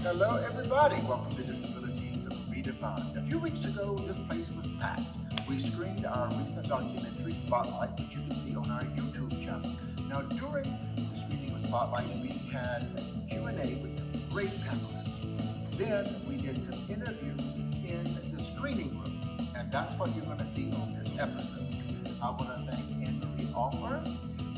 Hello, everybody. Welcome to Disabilities Redefined. A few weeks ago, this place was packed. We screened our recent documentary, Spotlight, which you can see on our YouTube channel. Now, during the screening of Spotlight, we had a Q&A with some great panelists. Then we did some interviews in the screening room, and that's what you're going to see on this episode. I want to thank Anne-Marie Offer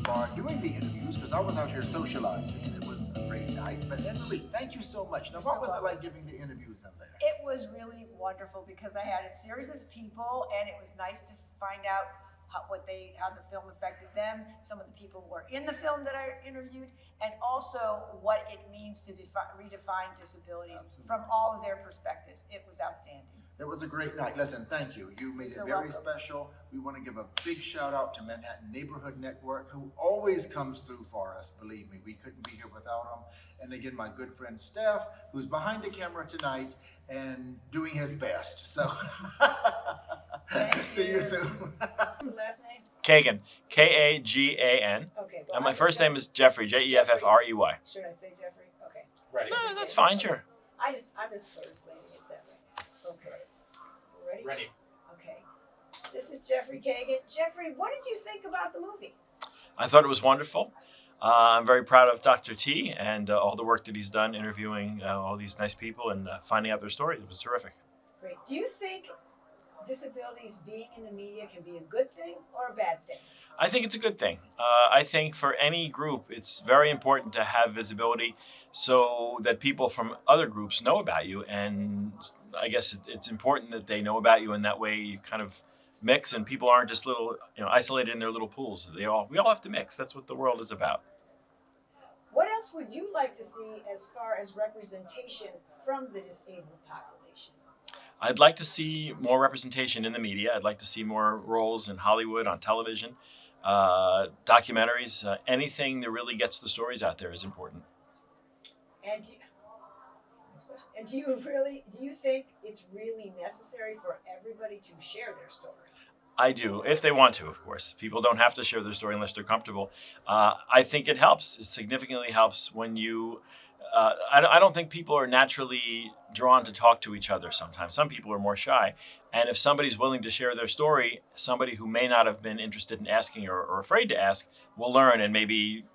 for doing the interviews because I was out here socializing and it was a great night. But Anne-Marie, thank you so much. Now, what was it like giving the interviews in there? It was really wonderful because I had a series of people, and it was nice to find out how the film affected them. Some of the people were in the film that I interviewed, and also what it means to redefine disabilities from all of their perspectives. It was outstanding. It was a great night. Listen, thank you. You made it very special. We want to give a big shout out to Manhattan Neighbourhood Network, who always comes through for us. Believe me, we couldn't be here without them. And again, my good friend Steph, who's behind the camera tonight and doing his best. So see you soon. What's the last name? Kagan, Kagan. Okay. And my first name is Jeffrey, Jeffrey. Should I say Jeffrey? Okay. Ready. No, that's fine, sure. I'm just sort of slaying it that way. Okay. Ready? Ready. Okay. This is Jeffrey Kagan. Jeffrey, what did you think about the movie? I thought it was wonderful. I'm very proud of Dr. T and all the work that he's done interviewing all these nice people and finding out their stories. It was terrific. Great. Do you think disabilities being in the media can be a good thing or a bad thing? I think it's a good thing. I think for any group, it's very important to have visibility so that people from other groups know about you. And I guess it's important that they know about you, and that way you kind of mix, and people aren't just little, isolated in their little pools. We all have to mix. That's what the world is about. What else would you like to see as far as representation from the disabled population? I'd like to see more representation in the media. I'd like to see more roles in Hollywood, on television, documentaries. Anything that really gets the stories out there is important. And do you think it's really necessary for everybody to share their story? I do, if they want to, of course. People don't have to share their story unless they're comfortable. I think it helps. It significantly helps when you. I don't think people are naturally drawn to talk to each other sometimes. Some people are more shy. And if somebody's willing to share their story, somebody who may not have been interested in asking or afraid to ask will learn and maybe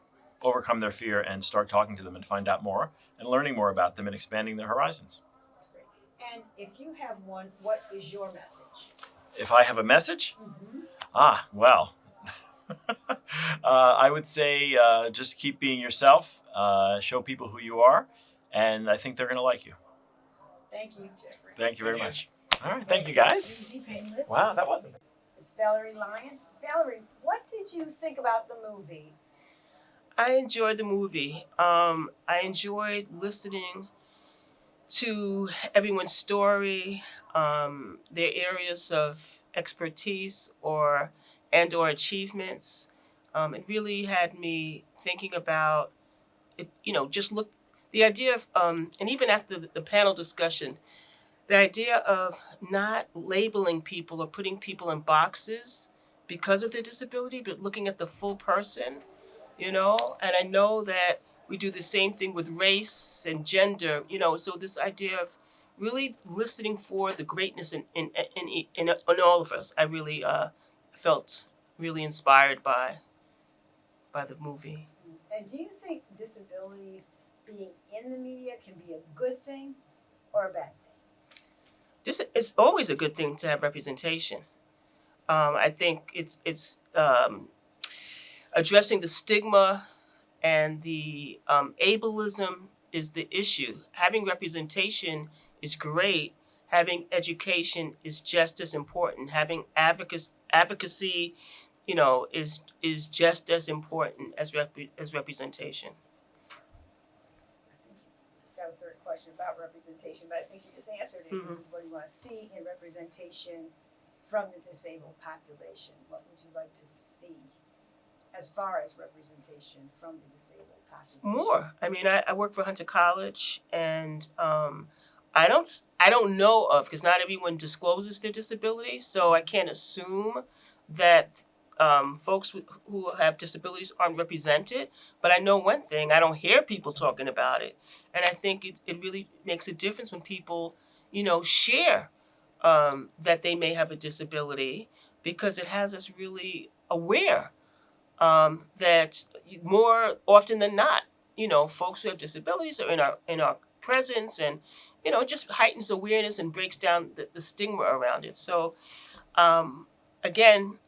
overcome their fear and start talking to them and find out more and learning more about them and expanding their horizons. That's great. And if you have one, what is your message? If I have a message? Mm-hmm. Well, I would say just keep being yourself, show people who you are, and I think they're going to like you. Thank you, Jeffrey. Thank you very much. All right, thank you, guys. Easy, painless. Wow, that wasn't. It's Valerie Lyons. Valerie, what did you think about the movie? I enjoyed the movie. I enjoyed listening to everyone's story, their areas of expertise or achievements. It really had me thinking about it. Just look the idea of, and even after the panel discussion, the idea of not labeling people or putting people in boxes because of their disability, but looking at the full person. And I know that we do the same thing with race and gender, so this idea of really listening for the greatness in all of us. I really felt really inspired by the movie. And do you think disabilities being in the media can be a good thing or a bad thing? It's always a good thing to have representation. I think it's addressing the stigma and the ableism is the issue. Having representation is great. Having education is just as important. Having advocacy, is just as important as representation. I think you just got a third question about representation, but I think you just answered it. Mm-hmm. This is what you want to see in representation from the disabled population. What would you like to see as far as representation from the disabled population? More. I mean, I work for Hunter College, and I don't know of, because not everyone discloses their disability, so I can't assume that folks who have disabilities aren't represented. But I know one thing, I don't hear people talking about it. And I think it really makes a difference when people, share that they may have a disability, because it has us really aware that more often than not, folks who have disabilities are in our presence, and it just heightens awareness and breaks down the stigma around it. So um, again,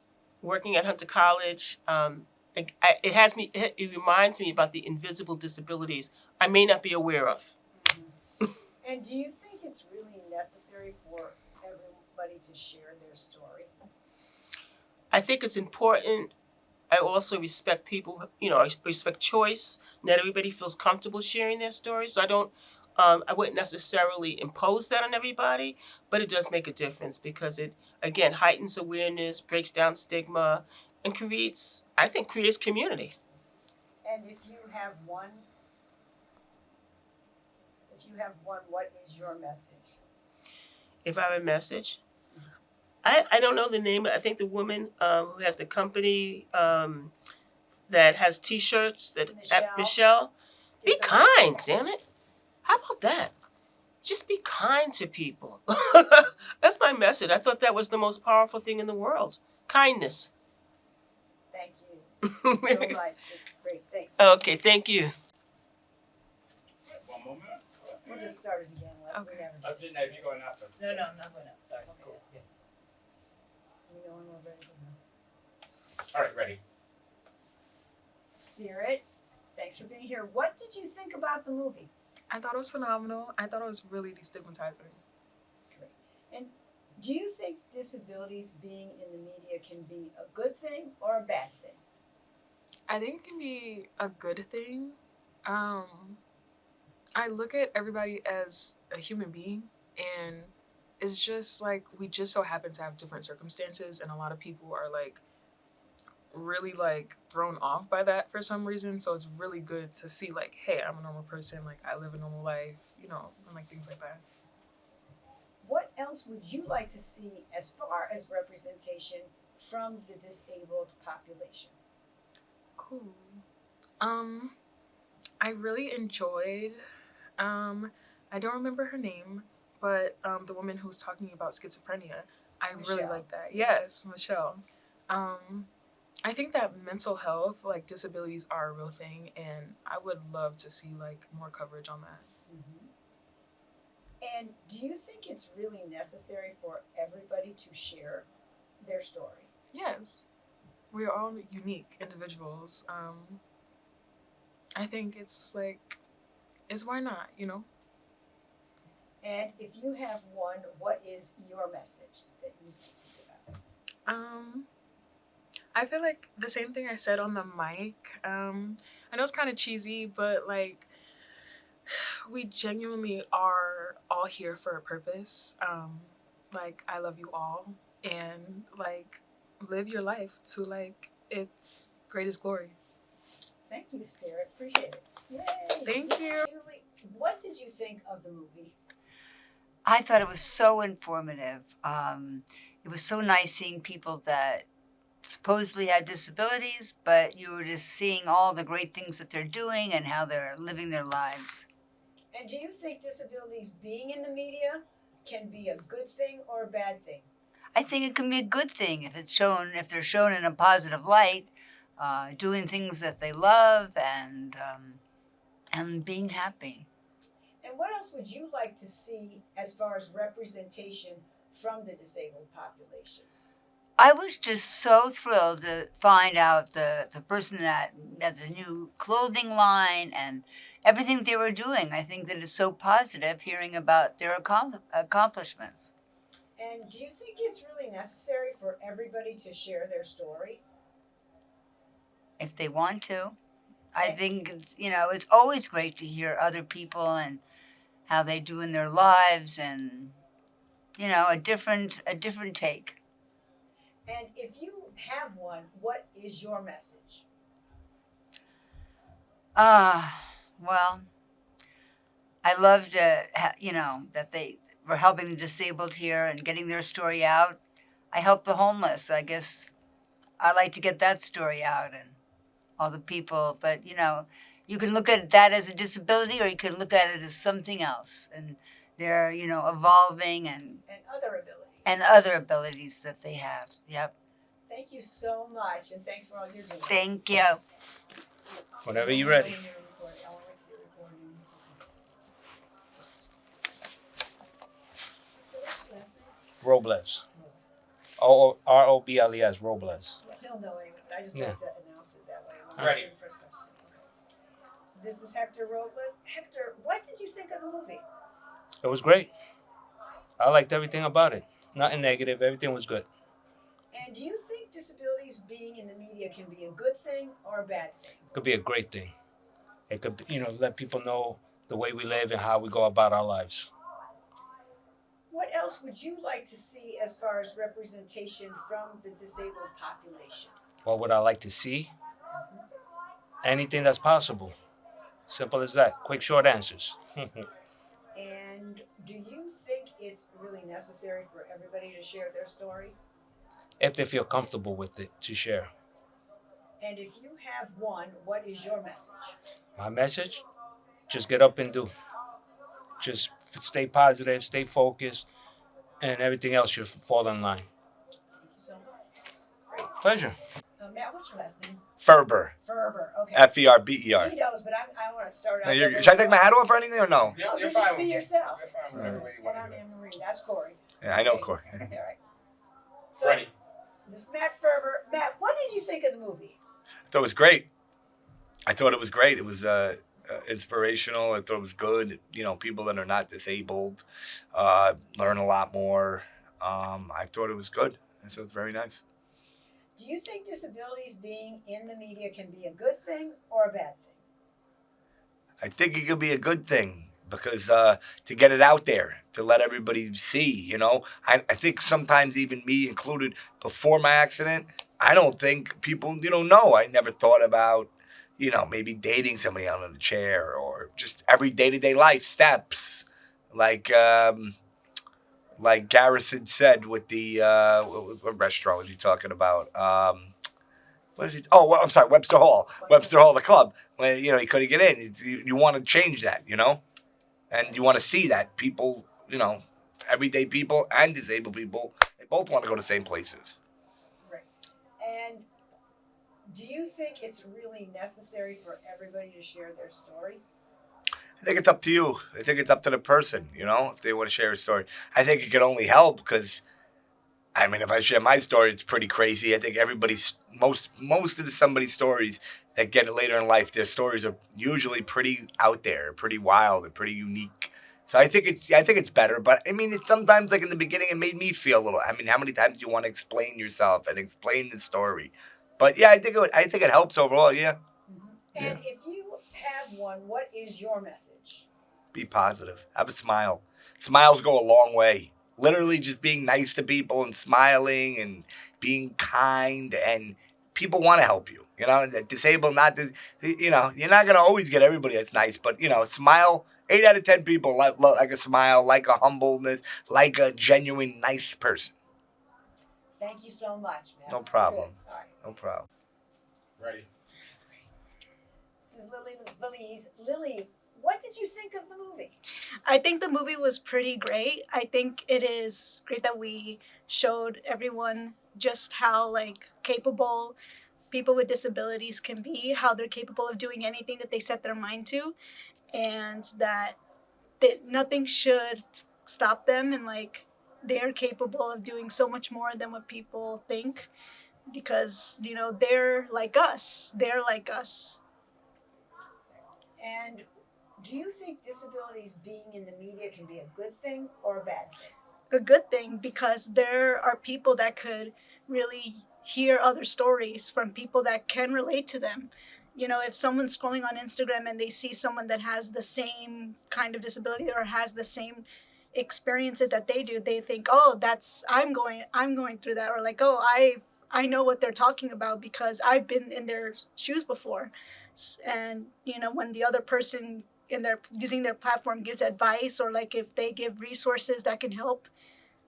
working at Hunter College, it reminds me about the invisible disabilities I may not be aware of. And do you think it's really necessary for everybody to share their story? I think it's important. I also respect people, I respect choice. Not everybody feels comfortable sharing their story. So I wouldn't necessarily impose that on everybody, but it does make a difference, because it, again, heightens awareness, breaks down stigma, and I think, creates community. And if you have one, what is your message? If I have a message, I don't know the name. I think the woman who has the company that has T-shirts Michelle. Be kind, damn it. How about that? Just be kind to people. That's my message. I thought that was the most powerful thing in the world. Kindness. Thank you so much. Great, thanks. Okay, thank you. One moment. We'll just start it again. Okay. I'm just if you're going after. No, I'm not going up. Sorry. Cool. We know when we're ready to go. All right, ready. Spirit, thanks for being here. What did you think about the movie? I thought it was phenomenal. I thought it was really destigmatizing. Great. And do you think disabilities being in the media can be a good thing or a bad thing? I think it can be a good thing. I look at everybody as a human being, and it's just like we just so happen to have different circumstances, and a lot of people are like really like thrown off by that for some reason. So it's really good to see like, hey, I'm a normal person, like I live a normal life, and like things like that. What else would you like to see as far as representation from the disabled population? Cool. I really enjoyed, I don't remember her name, but the woman who was talking about schizophrenia, I really Michelle. like that. Yes, Michelle. I think that mental health, like disabilities, are a real thing, and I would love to see like more coverage on that. And do you think it's really necessary for everybody to share their story? Yes, we are all unique individuals. I think it's why not, And if you have one, what is your message that you think about? I feel like the same thing I said on the mic. I know it's kind of cheesy, but like we genuinely are all here for a purpose. Like I love you all, and like live your life to like its greatest glory. Thank you, Spirit. Appreciate it. Yay! Thank you. Julie, what did you think of the movie? I thought it was so informative. It was so nice seeing people that supposedly had disabilities, but you were just seeing all the great things that they're doing and how they're living their lives. And do you think disabilities being in the media can be a good thing or a bad thing? I think it can be a good thing if they're shown in a positive light, doing things that they love and being happy. And what else would you like to see as far as representation from the disabled population? I was just so thrilled to find out the person that had the new clothing line and everything they were doing. I think that it's so positive hearing about their accomplishments. And do you think it's really necessary for everybody to share their story? If they want to. I think it's always great to hear other people and how they do in their lives, and a different take. And if you have one, what is your message? Well, I loved that they were helping the disabled here and getting their story out. I help the homeless. I guess I like to get that story out and all the people. But you can look at that as a disability, or you can look at it as something else, and they're evolving And other abilities. and other abilities that they have. Yep. Thank you so much, and thanks for all you're doing. Thank you. Whenever you're ready. Robles. Robles. Robles. He'll know anyway, but I just Yeah. like to announce it that way. Ready. The first question. Okay. This is Hector Robles. Hector, what did you think of the movie? It was great. I liked everything about it. Nothing negative. Everything was good. And do you think disabilities being in the media can be a good thing or a bad thing? It could be a great thing. It could, let people know the way we live and how we go about our lives. What else would you like to see as far as representation from the disabled population? What would I like to see? Anything that's possible. Simple as that. Quick, short answers. And do you think it's really necessary for everybody to share their story? If they feel comfortable with it, to share. And if you have one, what is your message? My message? Just get up and do. Just stay positive, stay focused, and everything else should fall in line. Thank you so much. Pleasure. Matt, what's your last name? Ferber. Ferber. Okay. Ferber. He knows, but I want to start out. Should I take my hat off or anything or no? No, you just be yourself. Right. And I'm Anne Marie. That's Corey. Yeah, I know, Okay. Corey. All right. So, this is Matt Ferber. Matt, what did you think of the movie? I thought it was great. It was inspirational. I thought it was good. People that are not disabled learn a lot more. I thought it was good. I thought it was very nice. Do you think disabilities being in the media can be a good thing or a bad thing? I think it could be a good thing because to get it out there, to let everybody see, I think sometimes even me included, before my accident, I don't think people, know. I never thought about, maybe dating somebody out in a chair or just every day-to-day life steps. Like Garrison said with the, what restaurant was he talking about? What is it? Oh, well, I'm sorry, Webster Hall, the club. When, he couldn't get in. You want to change that, and you want to see that people, everyday people and disabled people, they both want to go to the same places. Right. And do you think it's really necessary for everybody to share their story? I think it's up to you. I think it's up to the person, if they want to share a story. I think it can only help because, if I share my story, it's pretty crazy. I think most of somebody's stories that get it later in life, their stories are usually pretty out there, pretty wild, and pretty unique. So I think it's better. But it's sometimes, like in the beginning, it made me feel a little. How many times do you want to explain yourself and explain the story? But yeah, I think it helps overall. Yeah. Mm-hmm. And if you have one, what is your message? Be positive. Have a smile. Smiles go a long way. Literally just being nice to people and smiling and being kind, and people want to help you. Disabled, you're not going to always get everybody that's nice, but, smile. 8 out of 10 people like a smile, like a humbleness, like a genuine nice person. Thank you so much, man. No problem. All right. No problem. Ready. This is Lily Valise. Lily, what did you think of the movie? I think the movie was pretty great. I think it is great that we showed everyone just how capable people with disabilities can be, how they're capable of doing anything that they set their mind to, and that nothing should stop them, and they're capable of doing so much more than what people think, because they're like us. And do you think disabilities being in the media can be a good thing or a bad thing? A good thing, because there are people that could really hear other stories from people that can relate to them. If someone's scrolling on Instagram and they see someone that has the same kind of disability or has the same experiences that they do, they think, oh, I'm going through that, or I know what they're talking about because I've been in their shoes before. And when the other person using their platform gives advice, or if they give resources that can help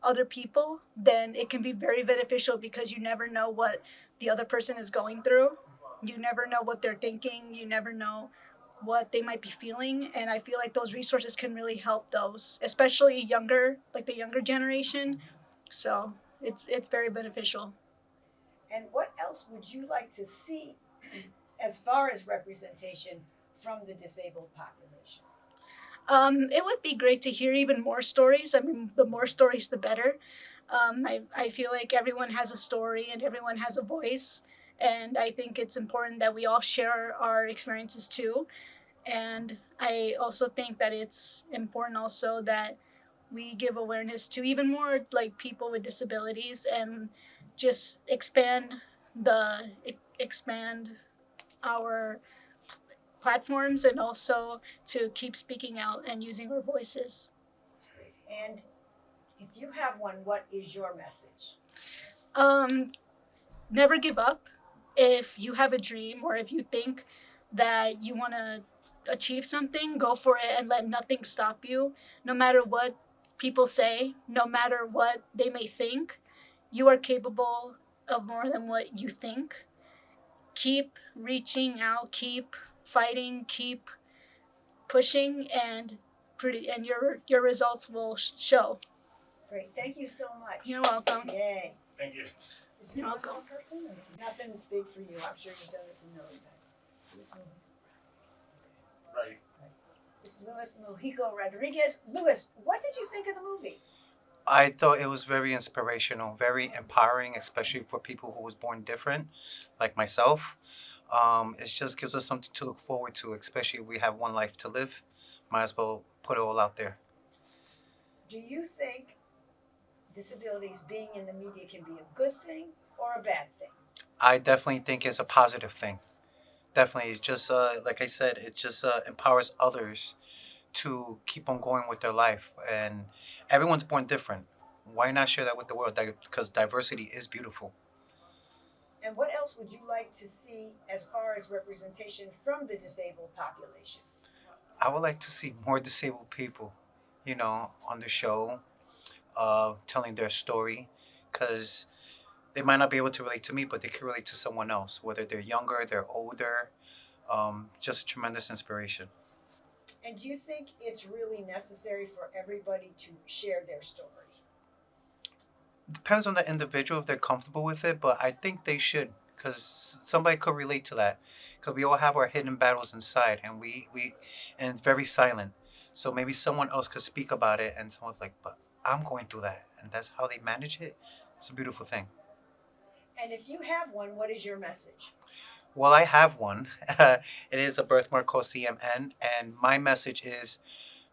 other people, then it can be very beneficial, because you never know what the other person is going through. You never know what they're thinking. You never know what they might be feeling, and I feel like those resources can really help those, especially younger, like the younger generation. So it's very beneficial. And what else would you like to see as far as representation from the disabled population? It would be great to hear even more stories. I mean, the more stories, the better. I feel like everyone has a story and everyone has a voice. And I think it's important that we all share our experiences too. And I also think that it's important also that we give awareness to even more like people with disabilities and just expand our platforms and also to keep speaking out and using our voices. And if you have one, what is your message? Um, Never give up. If you have a dream or if you think that you want to achieve something, go for it and let nothing stop you. No matter what people say, no matter what they may think, you are capable of more than what you think. Keep reaching out, keep fighting, keep pushing, and your results will show. Great, thank you so much. You're welcome. Yay. Thank you. Is there one more person? Nothing big for you. I'm sure you've done this a million times. Right. This is Luis Mujico Rodriguez. Luis, what did you think of the movie? I thought it was very inspirational, very empowering, especially for people who was born different, like myself. It just gives us something to look forward to, especially if we have one life to live. Might as well put it all out there. Do you think disabilities being in the media can be a good thing or a bad thing? I definitely think it's a positive thing. Definitely, it's just like I said, it just empowers others to keep on going with their life. And everyone's born different. Why not share that with the world? Because diversity is beautiful. And what else would you like to see as far as representation from the disabled population? I would like to see more disabled people, on the show, telling their story, because they might not be able to relate to me, but they can relate to someone else, whether they're younger, they're older. Just a tremendous inspiration. And do you think it's really necessary for everybody to share their story? Depends on the individual if they're comfortable with it, but I think they should, because somebody could relate to that. Because we all have our hidden battles inside, and and it's very silent. So maybe someone else could speak about it, and someone's like, "But I'm going through that," and that's how they manage it. It's a beautiful thing. And if you have one, what is your message? Well, I have one. It is a birthmark called CMN, and my message is,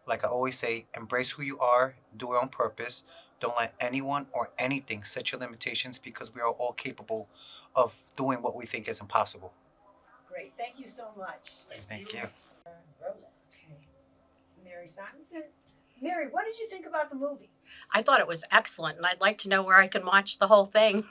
like I always say, embrace who you are, do it on purpose. Don't let anyone or anything set your limitations because we are all capable of doing what we think is impossible. Great, thank you so much. Thank you. Okay, it's Mary Simonson. Mary, what did you think about the movie? I thought it was excellent, and I'd like to know where I can watch the whole thing.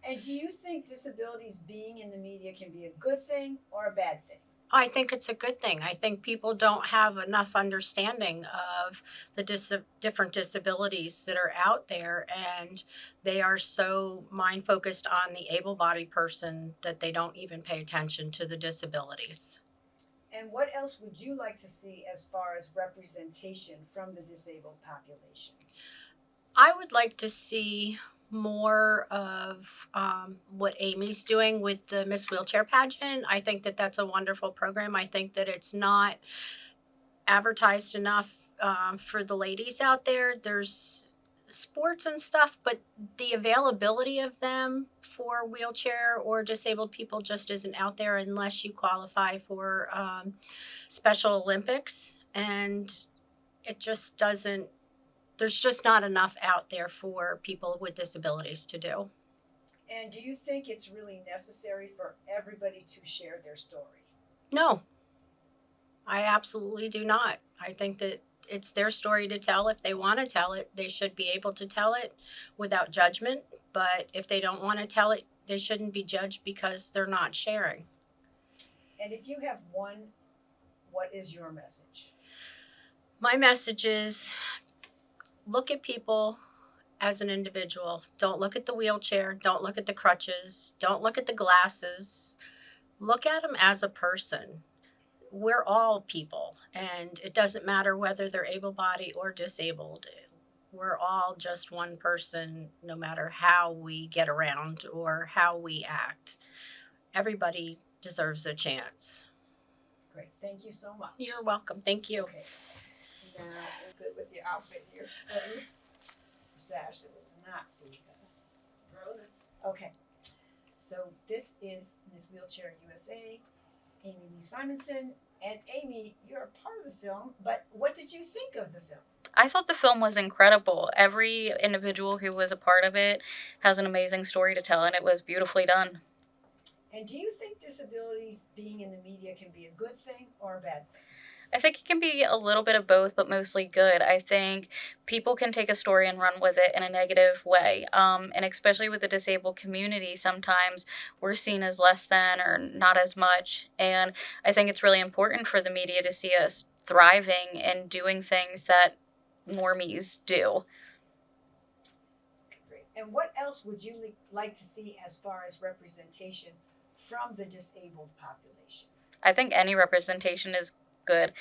And do you think disabilities being in the media can be a good thing or a bad thing? I think it's a good thing. I think people don't have enough understanding of the different disabilities that are out there, and they are so mind focused on the able-bodied person that they don't even pay attention to the disabilities. And what else would you like to see as far as representation from the disabled population? I would like to see more of what Amy's doing with the Miss Wheelchair pageant. I think that that's a wonderful program. I think that it's not advertised enough for the ladies out there. There's sports and stuff, but the availability of them for wheelchair or disabled people just isn't out there unless you qualify for Special Olympics. And it just doesn't, there's just not enough out there for people with disabilities to do. And do you think it's really necessary for everybody to share their story? No, I absolutely do not. I think that it's their story to tell. If they want to tell it, they should be able to tell it without judgment. But if they don't want to tell it, they shouldn't be judged because they're not sharing. And if you have one, what is your message? My message is look at people as an individual. Don't look at the wheelchair. Don't look at the crutches. Don't look at the glasses. Look at them as a person. We're all people, and it doesn't matter whether they're able-bodied or disabled. We're all just one person, no matter how we get around or how we act. Everybody deserves a chance. Great. Thank you so much. You're welcome. Thank you. Okay. Now we're good with your outfit here. Sash, it will not be okay. So this is Miss Wheelchair USA, Amy Lee Simonson. And Amy, you're a part of the film, but what did you think of the film? I thought the film was incredible. Every individual who was a part of it has an amazing story to tell, and it was beautifully done. And do you think disabilities being in the media can be a good thing or a bad thing? I think it can be a little bit of both, but mostly good. I think people can take a story and run with it in a negative way. And especially with the disabled community, sometimes we're seen as less than or not as much. And I think it's really important for the media to see us thriving and doing things that normies do. Great. And what else would you like to see as far as representation from the disabled population? I think any representation is good.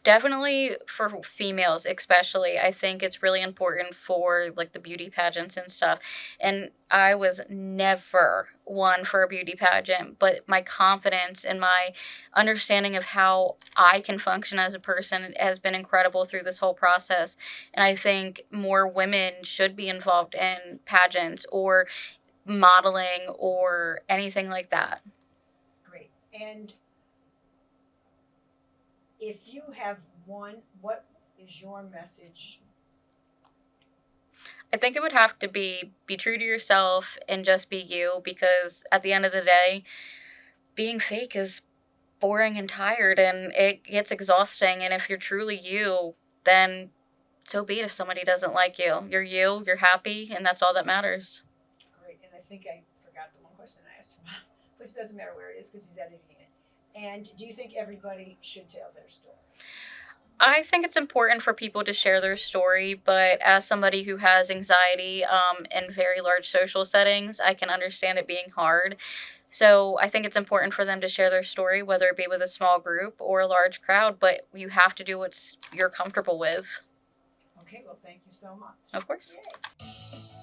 Definitely for females, especially. I think it's really important for like the beauty pageants and stuff. And I was never one for a beauty pageant, but my confidence and my understanding of how I can function as a person has been incredible through this whole process. And I think more women should be involved in pageants or modeling or anything like that. Great. And if you have one, what is your message? I think it would have to be true to yourself and just be you, because at the end of the day, being fake is boring and tired and it gets exhausting. And if you're truly you, then so be it if somebody doesn't like you. You're happy, and that's all that matters. Great. And I think I forgot the one question I asked him, which doesn't matter where it is because he's editing it. And do you think everybody should tell their story? I think it's important for people to share their story, but as somebody who has anxiety in very large social settings, I can understand it being hard. So I think it's important for them to share their story, whether it be with a small group or a large crowd, but you have to do what you're comfortable with. Okay, well, thank you so much. Of course. Yay.